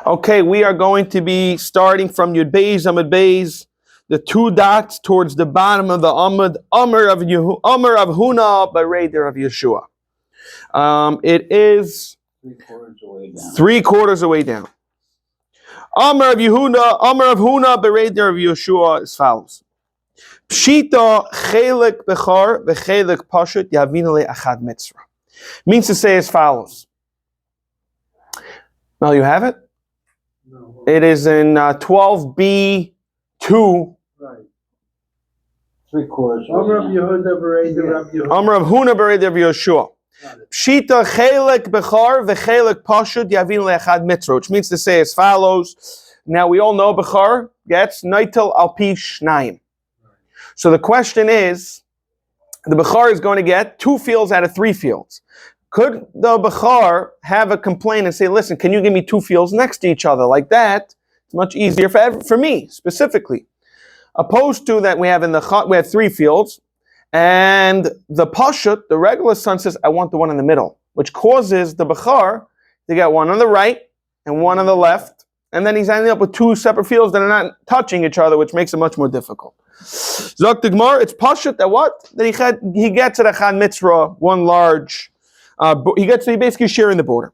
Okay, we are going to be starting from Yud Beis, Amud Beis, the two dots towards the bottom of the Amud, Amr of Huna, Bareder of Yeshua. It is 3/4 away down. 3/4 away down. Amr of Huna, Bareder of Yeshua as follows. Pshita chelik bechar v'chelik pashut yavina le'achad mitzvah. Means to say as follows. Now you have it? No. It is in 12b2. Right. 3/4 Amr of away down. Yehuda Bereder of Yehuda. Amr of Huna Bereder of Yeshua. Pshita chelik bechar v'chelik pashut yavin le'achad mitzvah, which means to say as follows. Now we all know bechar gets neitel al pi shnayim. So the question is, the bechar is going to get 2 fields out of 3 fields. Could the bechar have a complaint and say, listen, can you give me 2 fields next to each other? Like that, it's much easier for me, specifically. Opposed to that, we have 3 fields, and the pashut, the regular son, says, I want the one in the middle, which causes the bechar to get one on the right and one on the left, and then he's ending up with 2 separate fields that are not touching each other, which makes it much more difficult. Zok the Gemara, it's pashut that what? That he gets at a chad mitzvah, one large. He basically sharing the border.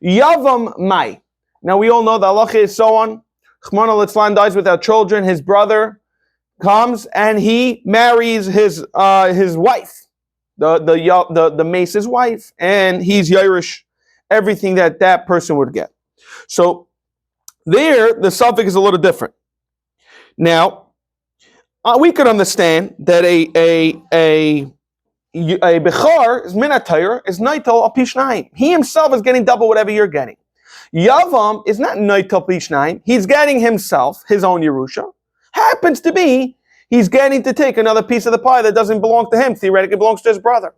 Yavam Mai. Now we all know the halacha is so on. Chmana Litzlan dies without children. His brother comes and he marries his wife, the mace's wife, and he's Yairish everything that person would get. So there the suffix is a little different. Now we could understand that a bechar is minatayr is neitel al pi shnayim. He himself is getting double whatever you're getting. Yavam is not neitel pi shnayim. He's getting himself his own Yerusha. Happens to be he's getting to take another piece of the pie that doesn't belong to him. Theoretically, it belongs to his brother.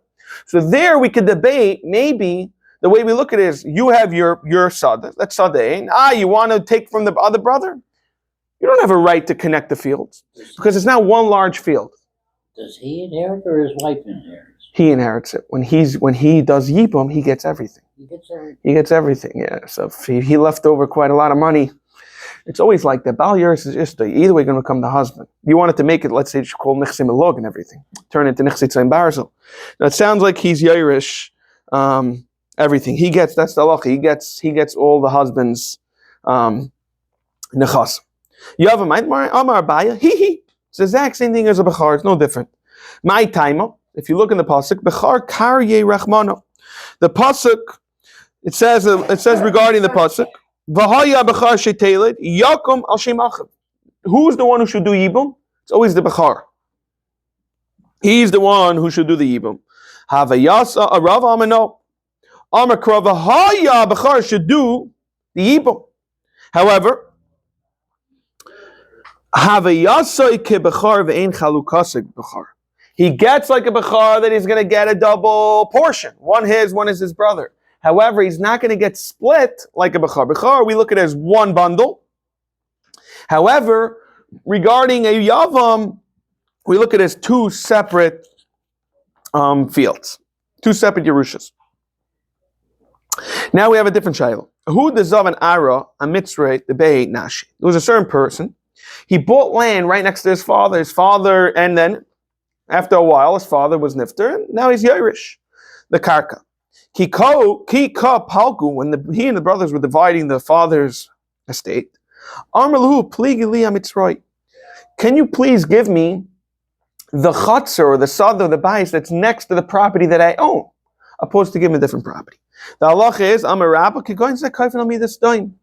So there we could debate. Maybe the way we look at it is you have your sada. That's sada. You want to take from the other brother? You don't have a right to connect the fields because it's not one large field. Does he inherit or his wife inherits? He inherits it. When he does yibum, he gets everything. He gets everything. He gets everything. Yeah. So if he left over quite a lot of money, it's always like that. Bal Yeris is just either way going to become the husband. You wanted to make it, let's say, called nichsim elog and everything, turn it into nichsim tzayim barzel. Now it sounds like he's Yeirish. Everything he gets. That's the halacha. He gets all the husband's nechas. Yavam Amar Abaya. It's the exact same thing as a bechar. It's no different. My timer. If you look in the pasuk, bechar karye rachmano. The pasuk it says regarding the pasuk, v'haya bechar sheteled yakum al shem achav. Who's the one who should do yibum? It's always the bechar. He's the one who should do the yibum. Havayasa arav amano. Amar krava haya bechar should do the yibum. However, he gets like a bechar that he's going to get a double portion. One is his brother. However, he's not going to get split like a bechar. Bechar, we look at it as one bundle. However, regarding a yavam, we look at it as 2 separate fields. 2 separate Yerushas. Now we have a different shayla. Who the zav an ara, a mitzvah, the beit nashi. There was a certain person. He bought land right next to his father. And then, after a while, his father was nifter, and now he's Yeirish, the karka. Ki ka palgu, when he and the brothers were dividing the father's estate, Amrlahu pligi li amitzroi. Can you please give me the chatzar or the sad or the bais that's next to the property that I own, opposed to giving a different property? The halacha is Amarabba ki goin zekayfen al midas daim.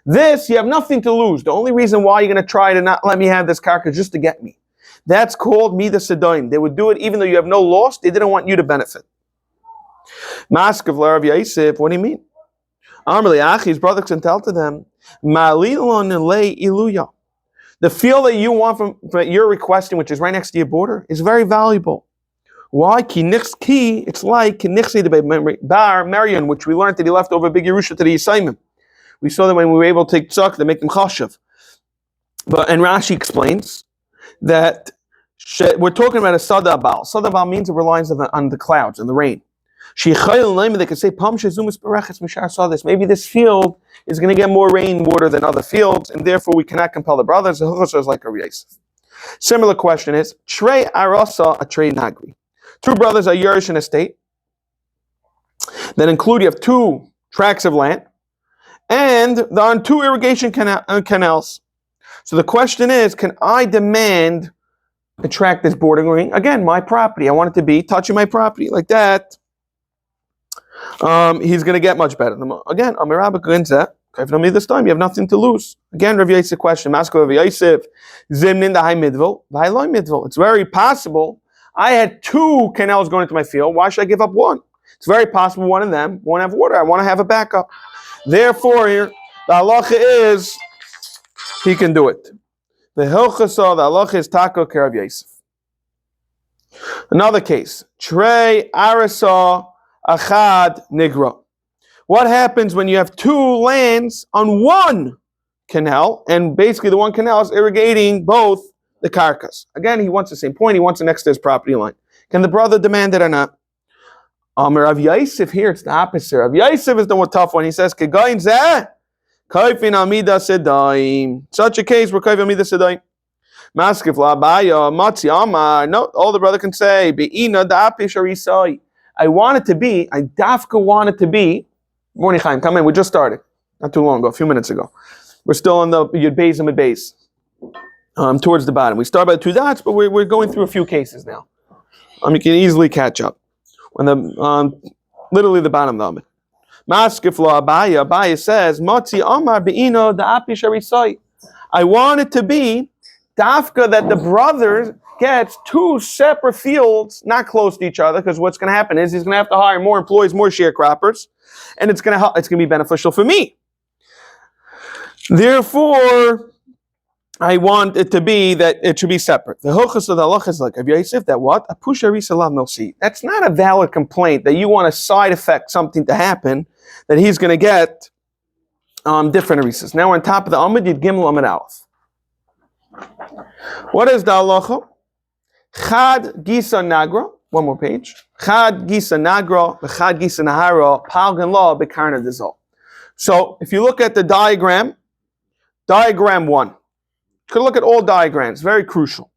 This, you have nothing to lose. The only reason why you're going to try to not let me have this karka is just to get me. That's called midas sedoim. They would do it even though you have no loss. They didn't want you to benefit. Mask of Larav Yosef, what do you mean? Amrli Achi, his brother can tell to them, Ma'alilon lei iluya. The field that you want from you're requesting, which is right next to your border, is very valuable. Why? It's like bar Marion, which we learned that he left over a big Yerusha to the Yisayimim. We saw that when we were able to take tzak, they make them chashav. And Rashi explains that we're talking about a sada bal. Sada bal means it relies on the clouds and the rain. They could say, saw this. Maybe this field is going to get more rainwater than other fields, and therefore we cannot compel the brothers. The Hilchos is like a Yosef. Similar question is, Trey Arasa, a Trey Nagri. Two brothers are Yerush in a state that include, you have two tracts of land, and they're on two irrigation canals. So the question is, can I demand a tract that's bordering, again, my property? I want it to be touching my property like that. He's going to get much better. Again, Amirabak Ginza, this time you have nothing to lose. Again, Rav Yosef question, Rav Yosef, Zimnin the high midvil, V'hai midvil. It's very possible I had two canals going into my field. Why should I give up one? It's very possible one of them won't have water. I want to have a backup. Therefore, here the halacha is he can do it. The hilchasa, the halacha is tako kerav Yosef. Another case, Trey Arasa Achad Nigra. What happens when you have two lands on one canal, and basically the one canal is irrigating both the karkas? Again, he wants the same point. He wants it next to his property line. Can the brother demand it or not? Rav Yosef here, it's the opposite. Rav Yosef is the one tough one. He says, such a case where kaifin amida sedaim. Maskif labaya matzi amar. No, all the brother can say, be'ina da'apish arisai. I want it to be, I dafka want it to be, Morning Chaim, come in, we just started, not too long ago, a few minutes ago. We're still on the Yud Beis and Mid Beis, towards the bottom. We start by the two dots, but we're going through a few cases now. You can easily catch up. When literally the bottom of it. Maskif lo Abaya says, Matzi Amar be'ino da'api sharisai. I want it to be dafka that the brothers gets two separate fields, not close to each other, because what's going to happen is he's going to have to hire more employees, more sharecroppers, and it's going to help. It's going to be beneficial for me. Therefore, I want it to be that it should be separate. The hilchos of the halacha is like Rav Yosef that what a pusha salav milsi. That's not a valid complaint that you want a side effect, something to happen that he's going to get different arisas. Now on top of the amud yid gimel amud aleph. What is the halacha? Chad gisa nagra. One more page. Chad gisa nagra, v'chad gisa nahara, palgan la bekarna dizol. So if you look at the diagram 1. You could look at all diagrams. Very crucial.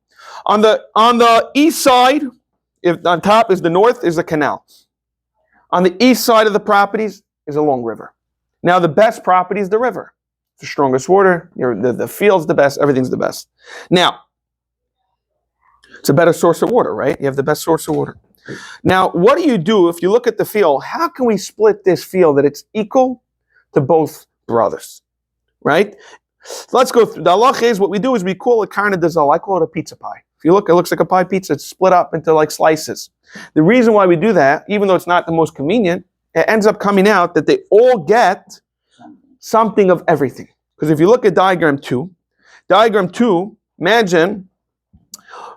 On the east side, if on top is the north, is the canal. On the east side of the properties is a long river. Now the best property is the river. The strongest water, the field's the best, everything's the best. Now, it's a better source of water, right? You have the best source of water. Now, what do you do if you look at the field? How can we split this field that it's equal to both brothers, right? Let's go through. The halacha is what we do is we call it karna dezal. I call it a pizza pie. If you look, it looks like a pie pizza. It's split up into like slices. The reason why we do that, even though it's not the most convenient, it ends up coming out that they all get something of everything. Because if you look at diagram 2, imagine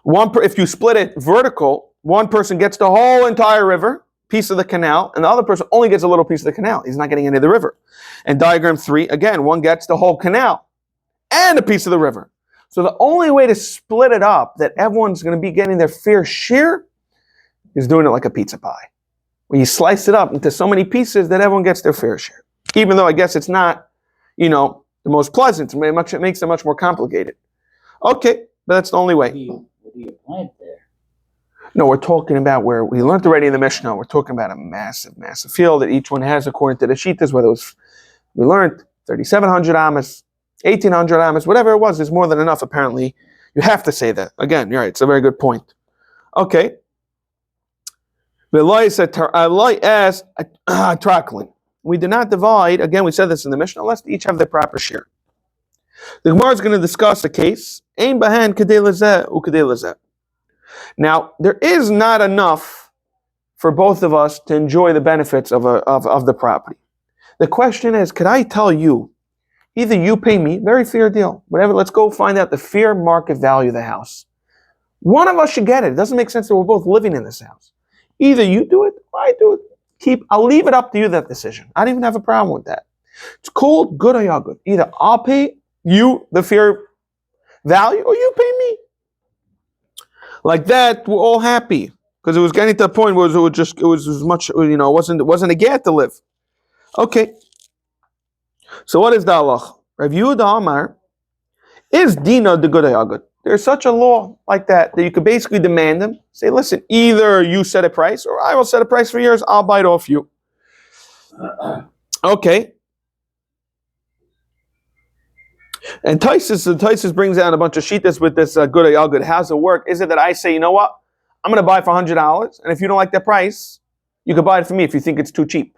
if you split it vertical, one person gets the whole entire river, piece of the canal, and the other person only gets a little piece of the canal. He's not getting any of the river. And diagram 3, again, one gets the whole canal and a piece of the river. So the only way to split it up, that everyone's going to be getting their fair share, is doing it like a pizza pie. When you slice it up into so many pieces that everyone gets their fair share. Even though I guess it's not, the most pleasant. It makes it much more complicated. Okay, but that's the only way. What do you plant there? No, we're talking about where we learned already in the Mishnah. We're talking about a massive, massive field that each one has according to the Shitas, whether it was, we learned 3,700 amas, 1,800 amas, whatever it was, there's more than enough apparently. You have to say that. Again, you're right, it's a very good point. Okay. We do not divide, again, we said this in the Mishnah, unless they each have their proper share. The Gemara is going to discuss a case. Now, there is not enough for both of us to enjoy the benefits of the property. The question is, could I tell you, either you pay me, very fair deal, whatever, let's go find out the fair market value of the house. One of us should get it. It doesn't make sense that we're both living in this house. Either you do it, or I do it. I'll leave it up to you, that decision. I don't even have a problem with that. It's called good or good. Either I'll pay you the fair value, or you pay me. Like that, we're all happy. because it was getting to the point where it was much, it wasn't a get to live. Okay. So what is the halach? Rav Yehuda Amar is dina de good hayagud. There's such a law like that you could basically demand them. Say, listen, either you set a price or I will set a price for yours. I'll buy it off you. Okay. And Taisus brings out a bunch of shitas with this good hayagud. How's it work? Is it that I say, you know what? I'm going to buy it for $100, and if you don't like that price, you can buy it for me if you think it's too cheap.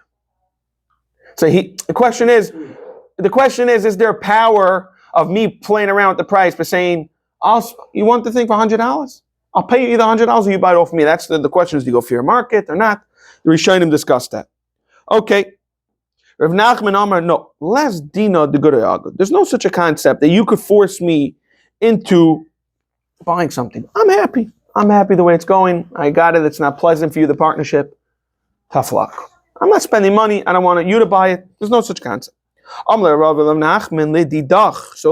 So the question is, is there power of me playing around with the price by saying, you want the thing for $100? I'll pay you either $100 or you buy it off me. That's the question is, do you go fair market or not? The Rishonim discussed that. Okay. Rav Nachman Amar, no, less dina de good hayagud. There's no such a concept that you could force me into buying something. I'm happy the way it's going. I got it. It's not pleasant for you, the partnership. Tough luck. I'm not spending money. I don't want you to buy it. There's no such concept. So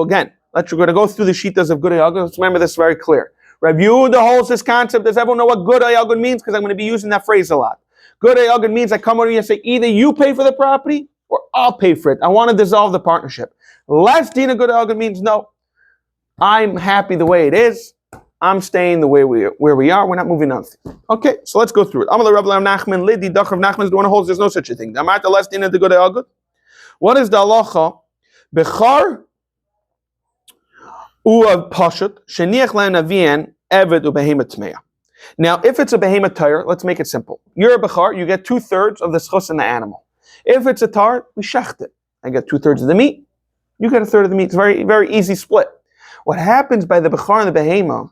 again, we're going to go through the shitas of good hayagud. Let's remember this very clear. Rav Yehuda holds this concept. Does everyone know what good hayagud means? Because I'm going to be using that phrase a lot. Good hayagud means I come over here and say, either you pay for the property or I'll pay for it. I want to dissolve the partnership. Less dina good hayagud means no. I'm happy the way it is. I'm staying the way where we are. We're not moving on. Okay, so let's go through it. Amalei Rav Nachman, Lidi Dach Rav Nachman is the one who holds there's no such a thing. Amarta less dina de good hayagud. What is the halacha? Bechar u'av pashut sheniach le'en avian eved u'behemet tmeya. Now, if it's a behemoth tire, let's make it simple. You're a bechar, you get 2/3 of the schus in the animal. If it's a tar, we shecht it. I get 2/3 of the meat, you get 1/3 of the meat. It's a very, very easy split. What happens by the bechar and the behemoth,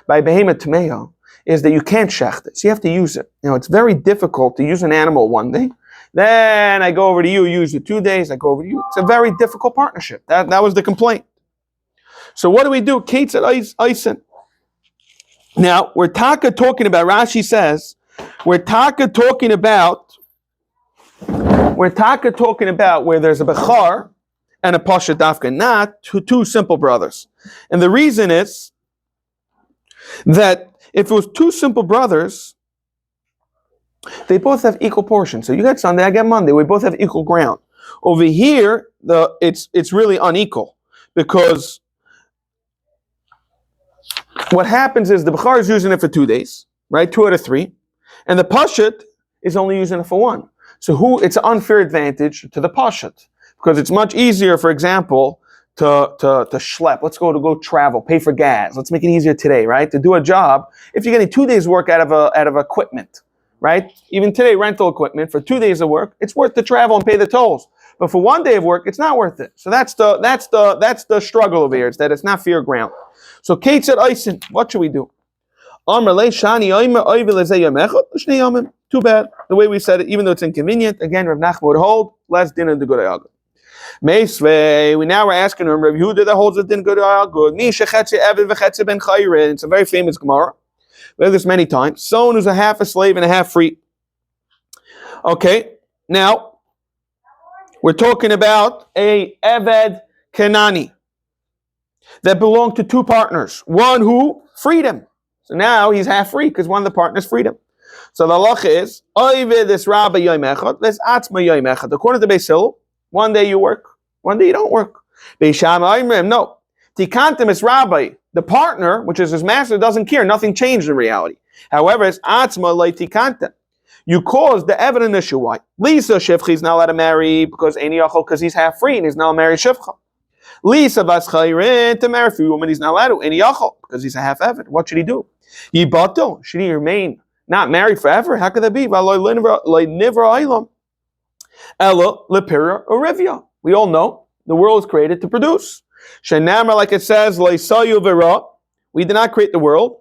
by behemoth tmeya, is that you can't shecht it, so you have to use it. It's very difficult to use an animal one day. Then I go over to you, use it 2 days, I go over to you. It's a very difficult partnership. That was the complaint. So what do we do? Kate's at Eisen. Now, we're talking about, Rashi says, we're talking about where there's a bechar and a pasha dafka, not two simple brothers. And the reason is that if it was two simple brothers, they both have equal portions. So you get Sunday, I get Monday. We both have equal ground. Over here, it's really unequal because what happens is the bechar is using it for 2 days, right? 2 out of 3, and the pashut is only using it for 1. So it's an unfair advantage to the pashut because it's much easier, for example, to schlep. Let's go travel, pay for gas. Let's make it easier today, right? To do a job. If you're getting 2 days work out of equipment, right? Even today, rental equipment for 2 days of work, it's worth to travel and pay the tolls. But for 1 day of work, it's not worth it. So that's the struggle over here. It's that it's not fair ground. So Kate said, Eisen, what should we do? Too bad. The way we said it, even though it's inconvenient, again, Rav Nachman would hold, less din in the good hayagud. We now are asking him, Rav Yehuda that holds the din good hayagud. It's a very famous Gemara. We have this many times. Someone who's a half a slave and a half free. Okay, now we're talking about a Eved Kenani that belonged to 2 partners. One who freed him. So now he's half free because one of the partners freed him. So the halacha is, this rabbi yom echad, this atzma yom echad. According to Beis Hillel, 1 day you work, 1 day you don't work. Beis Shammai, no. Tikantim is rabbi. The partner, which is his master, doesn't care. Nothing changed in reality. However, it's atzma like tikantim. You cause the evident issue. Why? Lisa Shivcha is not allowed to marry because he's half free and he's now married Shivcha. Lisa Bas Chayrin to marry a free woman, he's not allowed to. Any yachol because he's a half evid. What should he do? Yibato, should he remain not married forever? How could that be? We all know the world is created to produce. Shenamar, like it says, we did not create the world.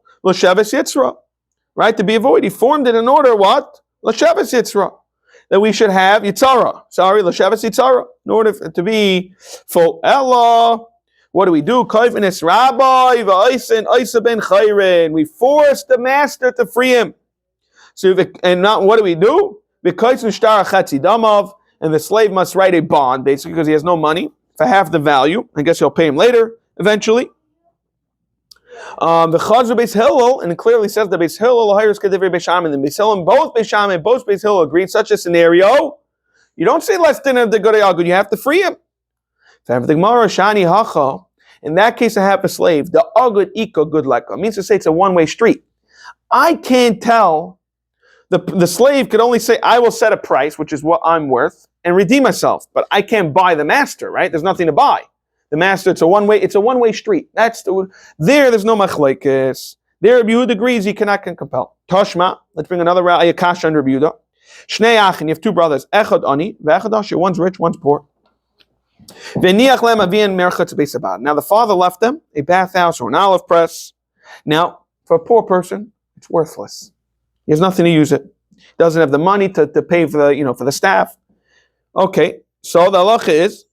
Right? To be avoided. He formed it in order what? That we should have yitzara. In order to be full. Ella. What do? Kaivenis Rabbi v'Aisa ben Chayrin. We force the master to free him. So what do? And the slave must write a bond, basically, because he has no money for half the value. I guess he'll pay him later, eventually. The Chazar Beis Hillel, and it clearly says the Beis Hillel hires Kedivri Beis Shammai, and Beis Hillel, both Beis Shammai and both Beis Hillel agreed. Such a scenario, you don't say less than the good Agud, you have to free him. In that case, I have a slave. The Agud Ika good leka means to say it's a one-way street. I can't tell. The slave could only say, I will set a price, which is what I'm worth, and redeem myself. But I can't buy the master, right? There's nothing to buy. The master, it's a one-way street. There's no machlekes. There, Rabbi Yehuda agrees you cannot compel. Toshma, let's bring another ayakash under Rabbi Yehuda. Shnei achin, you have two brothers. Echad ani, ve'echad ashir. One's rich, one's poor. Ve'niach lem avian merchatz beisabad. Now the father left them a bathhouse or an olive press. Now, for a poor person, it's worthless. He has nothing to use it. Doesn't have the money to pay for the staff. Okay, so the halacha is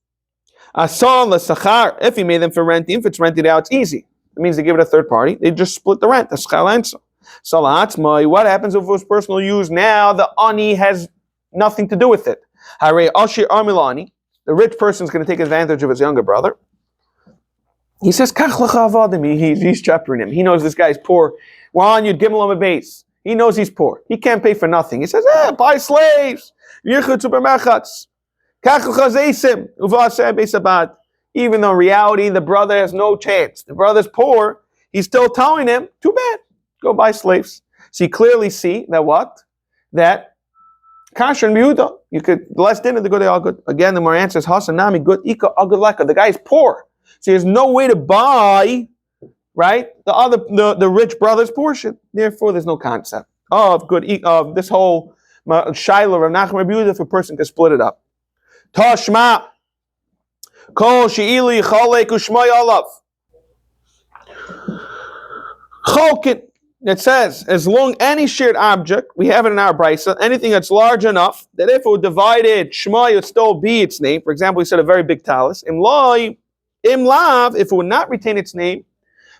asal l'sachar. If he made them for renting, if it's rented out, it's easy. It means they give it a third party. They just split the rent. That's chalansa. Salatzmai. What happens if it was personal use? Now the ani has nothing to do with it. Hare ashir amilani. The rich person is going to take advantage of his younger brother. He says, Kach lecha avadim. He's chaperoning him. He knows this guy's poor. Wan yud gimel on a base. He knows he's poor. He can't pay for nothing. He says, buy slaves. Even though in reality, the brother has no chance. The brother's poor. He's still telling him, too bad. Go buy slaves. So you clearly see that what? That kasher and Yehuda, you could less dinner to go to Agud. Again, the more answers, Hasanami, good Ika, Agud Leka. The guy's poor. So he has no way to buy, right? The rich brother's portion. Therefore, there's no concept of this whole Shiloh of Nachman Rabbi Yehuda if a person can split it up. Tashma kol she'ili chalek u'shmay alav cholkin. It says as long any shared object we have it in our brisa, anything that's large enough that if it were divided, shmay would still be its name. For example, we said a very big talus. Im lav, if it would not retain its name.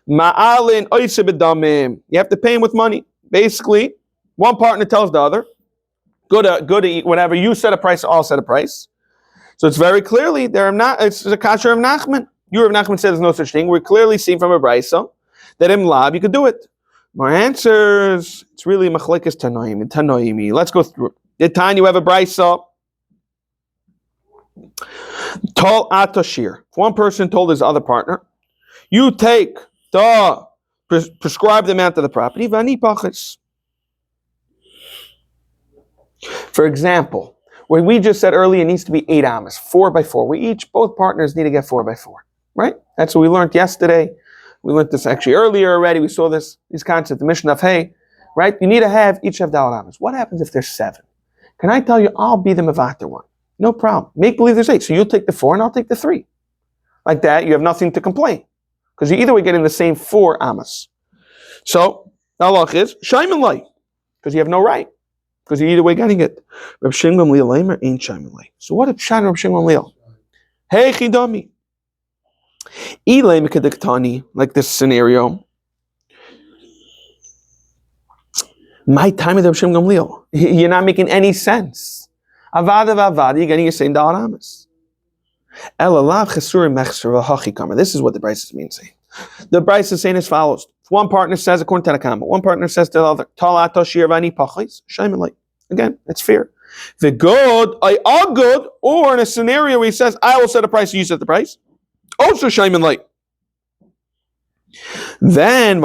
Ma'alin oiseh b'damim. You have to pay him with money. Basically, one partner tells the other, go to eat, whatever. You set a price, I'll set a price. So it's very clearly, it's a kasher of Nachman. You, Rav Nachman, said there's no such thing. We're clearly seeing from a brisa that in Lav, you could do it. More answers. It's really machlekes tanoim and tanoimi. Let's go through it. The time you have a brisa. Tol atashir. One person told his other partner, you take the prescribed amount of the property, vani pachis. For example, when we just said earlier, it needs to be 8 amas, 4 by 4. Both partners need to get 4 by 4, right? That's what we learned yesterday. We learned this actually earlier already. We saw these concepts, the mission of hey, right? You need to have each have daled amas. What happens if there's 7? Can I tell you, I'll be the mevater one. No problem. Make believe there's 8. So you'll take the 4 and I'll take the 3. Like that, you have nothing to complain. Because you're either way getting the same 4 amas. So, the halach is, shayman lay. Because you have no right. Because you're either way getting it. Reb Shimon Gamliel Leimer ain't shayman lay. So what if Shan Reb Shimon Gamliel? Hey, chidami. Ilay mekadiktani, like this scenario. My time with Reb Shimon Gamliel. You're not making any sense. Avada, you're getting your same dollar amas. This is what the Bryce is meaning saying. The Bryce is saying as follows. One partner says, according to the Kama, one partner says to the other, again, it's fair. The good, I good, or in a scenario where he says, I will set a price, you set the price. Also Shaiman light. Then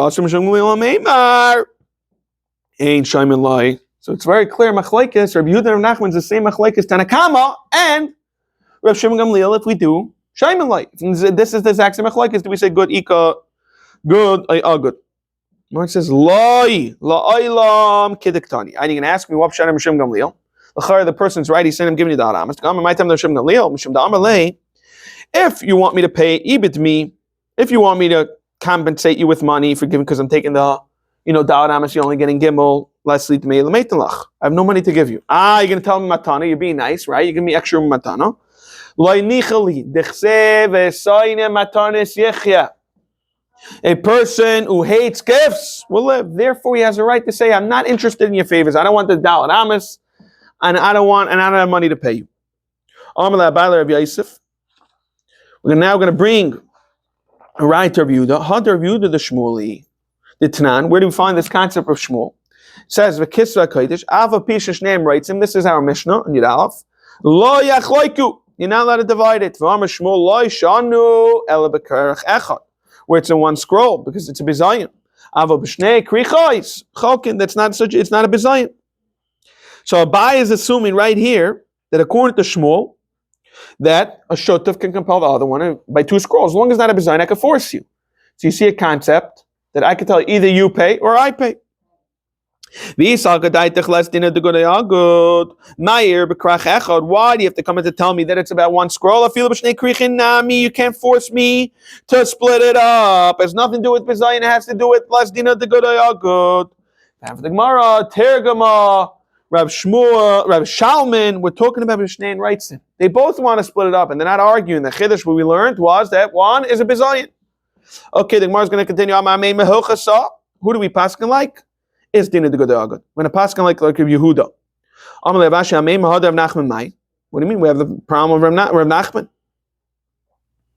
ain't Shaiman light. So it's very clear, Machlekes, Rabbi Yehuda and Nachman is the same Machlekes, Tanakama, and Rav Shimon Gamliel, if we do Shaiman light. This is the exact same machlekes. Do we say good ika, good, good? It says la'olam kidiktani. And you can ask me what Rav Shimon Gamliel. The person's right. He's saying I'm giving you the aramas. My time Rav Shimon Gamliel. If you want me to pay ibit me, if you want me to compensate you with money for giving, because I'm taking the da'aramas, you're only getting gimel. Let's lead me. I have no money to give you. You're gonna tell me matana. You're being nice, right? You give me extra matana. A person who hates gifts will live. Therefore, he has a right to say, I'm not interested in your favors. I don't want the Dalit Amas, and I don't have money to pay you. We're now going to bring Right, Rav Yehuda. Had Rav Yehuda the Shmueli. The Tanan. Where do we find this concept of Shmuel? It says v'kisra kodesh ava pisha shneim writes him. This is our Mishnah in Yud Aleph. Lo yachloiku. You're not allowed to divide it. V'amar Shmuel lo yishanu ela b'kerach echad, where it's in one scroll because it's a bizayin. Ava b'shnei krichais chokin. That's not such. It's not a bizayin. So Abai is assuming right here that according to Shmuel, that a shotuf can compel the other one by two scrolls. As long as it's not a bizayin, I can force you. So you see a concept that I can tell you either you pay or I pay. Why do you have to come in to tell me that it's about one scroll? You can't force me to split it up. It has nothing to do with bizayin. It has to do with less dina de good. After the Gemara, Tergama, Rav Shmuel, Rav Shalman, we're talking about Mishnah and Reitzin. They both want to split it up, and they're not arguing. The chiddush what we learned was that one is a bizayin. Okay, the Gemara is going to continue. Who do we paskin like? Is dina de good. When a paskin like Rav Yehuda. What do you mean? We have the problem of Rav Nachman.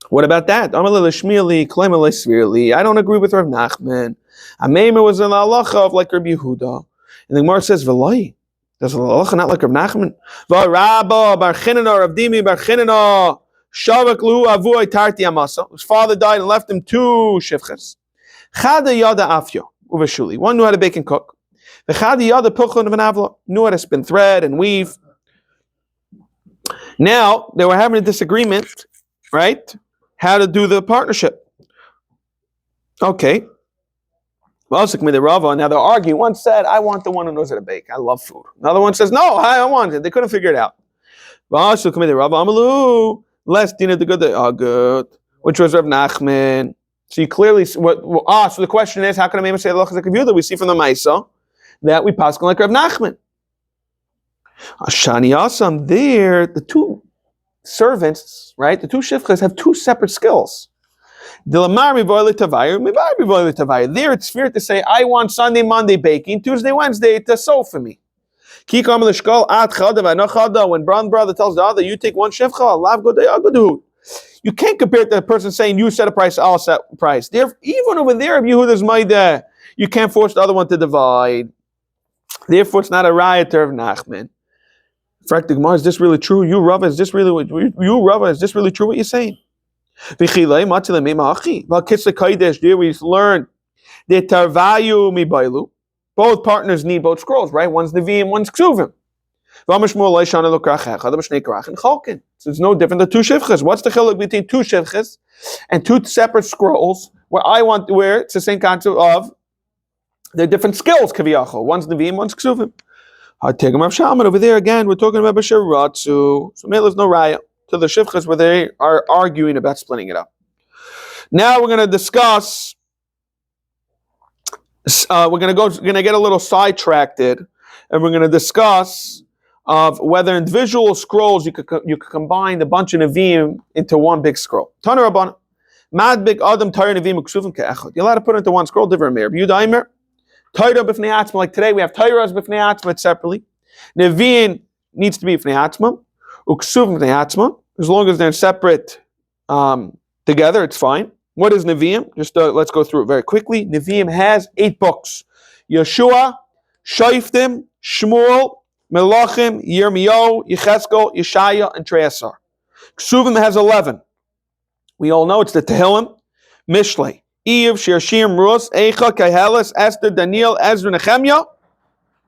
What about that? I don't agree with Rav Nachman. Amema was an halacha of like Rav Yehuda. And the Gemara says, V'loi. There's a halacha not like Rav Nachman. V'rabba bar Chinana, Rav Dimi bar Chinana, Shavak lu avuay tarti amasa. His father died and left him two shivchas. Chada yada afyo, uveshuli. One knew how to bake and cook. The chada yada pilchon of an avla, knew how to spin thread and weave. Now, they were having a disagreement, right? How to do the partnership. Okay. Well, now they're arguing. One said, I want the one who knows how to bake. I love food. Another one says, no, I don't want it. They couldn't figure it out. Less dina de good, which was Rav Nachman. So you clearly, so the question is, how can I say that we see from the Maisa that we pass like Rav Nachman? Shani Asam, there, the two servants, right, the two shifchas have two separate skills. There it's fair to say, I want Sunday, Monday baking, Tuesday, Wednesday to sew for me. When one brother tells the other, you take one shifcha, you can't compare it to the person saying, you set a price, I'll set a price. Even over there, if Yehuda's Maida, you can't force the other one to divide. Therefore, it's not a riot of Nachman. In fact, the Gemara, is this really true? You Rava, is this really what you're saying? There we learn that tarvayu mi bailu. Both partners need both scrolls, right? One's neviim, one's ksuvim. So it's no different than two shivchas. What's the chiluk between two shivchas and two separate scrolls where it's the same concept of they're different skills, kaviyachol. One's neviim, one's ksuvim. Over there again, we're talking about b'sharatzu. So there's no raya to the shivchas where they are arguing about splitting it up. Now we're going to discuss. We're going to get a little sidetracked, and we're going to discuss of whether individual scrolls you could combine a bunch of neviim into one big scroll. Tana Rabban, mad big adam Torah neviim uksuvim ke'echad. You're allowed to put it into one scroll. Different meir. Yudaimer Torah b'fnei atzma. Like today we have Torahs b'fnei atzma separately. Neviim needs to be b'fnei atzma. Uksuvim b'fnei atzma. As long as they're separate together, it's fine. What is Nevi'im? Just let's go through it very quickly. Nevi'im has 8 books. Yeshua, Shoftim, Shmuel, Melachim, Yirmiyahu, Yechezkel, Yeshaya, and Treasar. Ksuvim has 11. We all know it's the Tehillim, Mishlei, Iyov, Shirshim, Rus, Eicha, Kehelis, Esther, Daniel, Ezra, Nehemiah.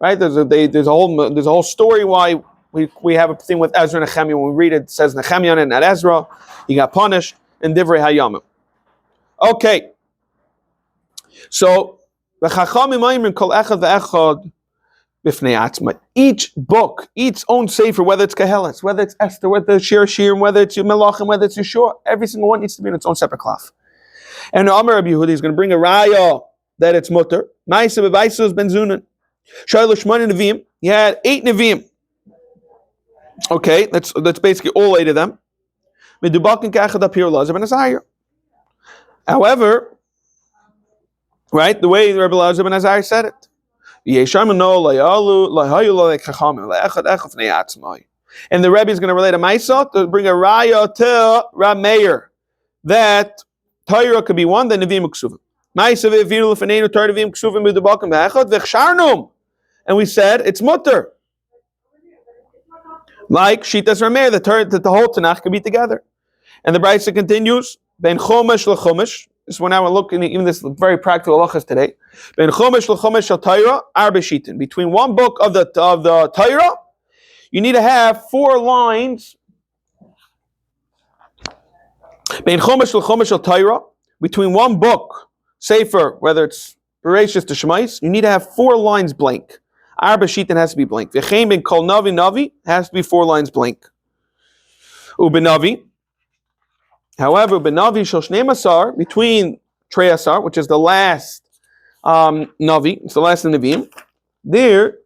Right? There's a whole story why we have a thing with Ezra and Nehemiah. When we read it, it says Nehemiah and not Ezra. He got punished in Divrei Hayamim. Okay. So each book, each own sefer, whether it's Kehelis, whether it's Esther, whether it's Shir, whether it's Melachim, whether it's Yeshua, every single one needs to be in its own separate cloth. And Amar Rabbi Yehuda is going to bring a raya that it's mutter. Ma'aseh b'Vaisos ben Zunan. Shalosh Shmona Nevi'im. He had 8 Nevi'im. Okay, that's basically all 8 of them. However, right, the way Rabbi Elazar ben Azariah said it, and the Rebbe is going to relate a Maisa to bring a raya to Rab Meir that Torah could be one, then Nevi'im Ksuvim. And we said it's mutter. Like Shitas Rameh, that the whole Tanakh could be together. And the Brisa continues, Ben Chomesh LeChomesh. This is when we're looking at even this very practical halachas today. Ben Chomesh LeChomesh Shel Torah Arba Shitin. Between one book of the Torah, you need to have 4 lines. Ben Chomesh LeChomesh Shel Torah. Between one book, Sefer, whether it's Bereshis to Shemais, you need to have 4 lines blank. Arba Shitin has to be blank. V'chein ben Kol Navi has to be 4 lines blank. Ubenavi. However, Benavi Shel Shnei Masar, between Trei Asar, which is the last Navi, it's the last of the Nevi'im, there,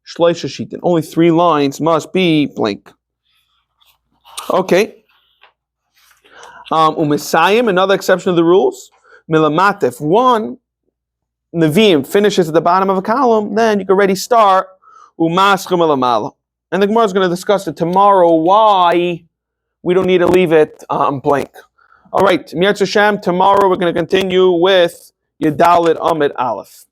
Shleisha Shitin, only 3 lines must be blank. Okay. Umisayim, another exception of the rules, Milamat, if one Nevi'im finishes at the bottom of a column, then you can already start Umaschem Milamala. And the Gemara is going to discuss it tomorrow, why we don't need to leave it blank. All right, Mir Hashem, tomorrow we're going to continue with Yedalit Amid Aleph.